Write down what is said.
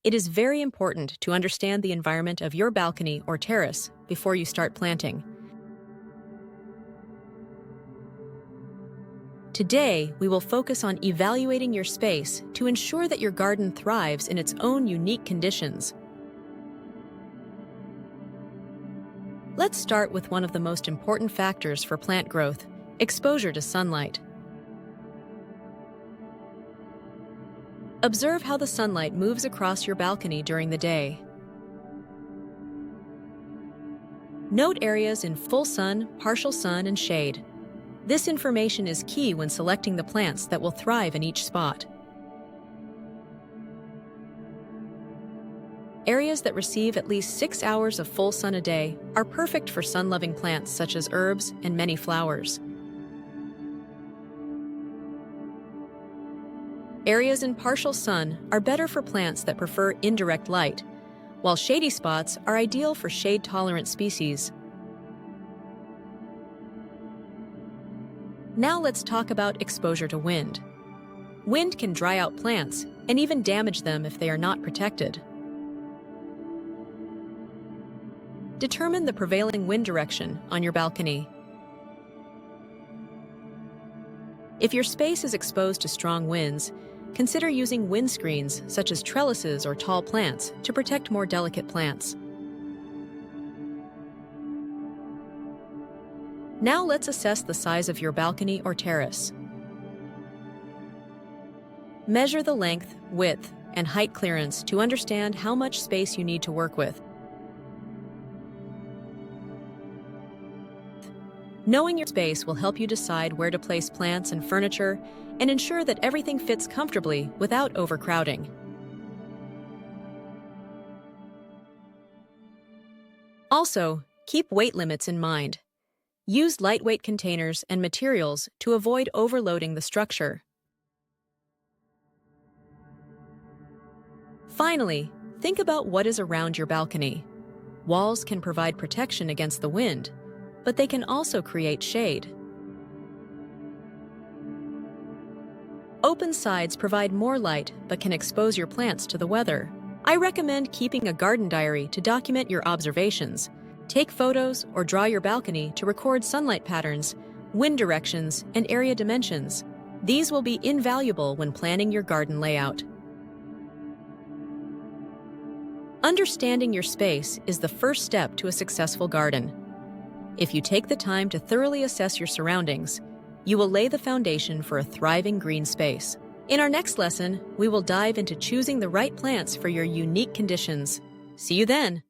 It is very important to understand the environment of your balcony or terrace before you start planting. Today, we will focus on evaluating your space to ensure that your garden thrives in its own unique conditions. Let's start with one of the most important factors for plant growth: exposure to sunlight. Observe how the sunlight moves across your balcony during the day. Note areas in full sun, partial sun, and shade. This information is key when selecting the plants that will thrive in each spot. Areas that receive at least 6 hours of full sun a day are perfect for sun-loving plants such as herbs and many flowers. Areas in partial sun are better for plants that prefer indirect light, while shady spots are ideal for shade-tolerant species. Now let's talk about exposure to wind. Wind can dry out plants and even damage them if they are not protected. Determine the prevailing wind direction on your balcony. If your space is exposed to strong winds, consider using windscreens such as trellises or tall plants to protect more delicate plants. Now let's assess the size of your balcony or terrace. Measure the length, width, and height clearance to understand how much space you need to work with. Knowing your space will help you decide where to place plants and furniture and ensure that everything fits comfortably without overcrowding. Also, keep weight limits in mind. Use lightweight containers and materials to avoid overloading the structure. Finally, think about what is around your balcony. Walls can provide protection against the wind, but they can also create shade. Open sides provide more light but can expose your plants to the weather. I recommend keeping a garden diary to document your observations. Take photos or draw your balcony to record sunlight patterns, wind directions, and area dimensions. These will be invaluable when planning your garden layout. Understanding your space is the first step to a successful garden. If you take the time to thoroughly assess your surroundings, you will lay the foundation for a thriving green space. In our next lesson, we will dive into choosing the right plants for your unique conditions. See you then!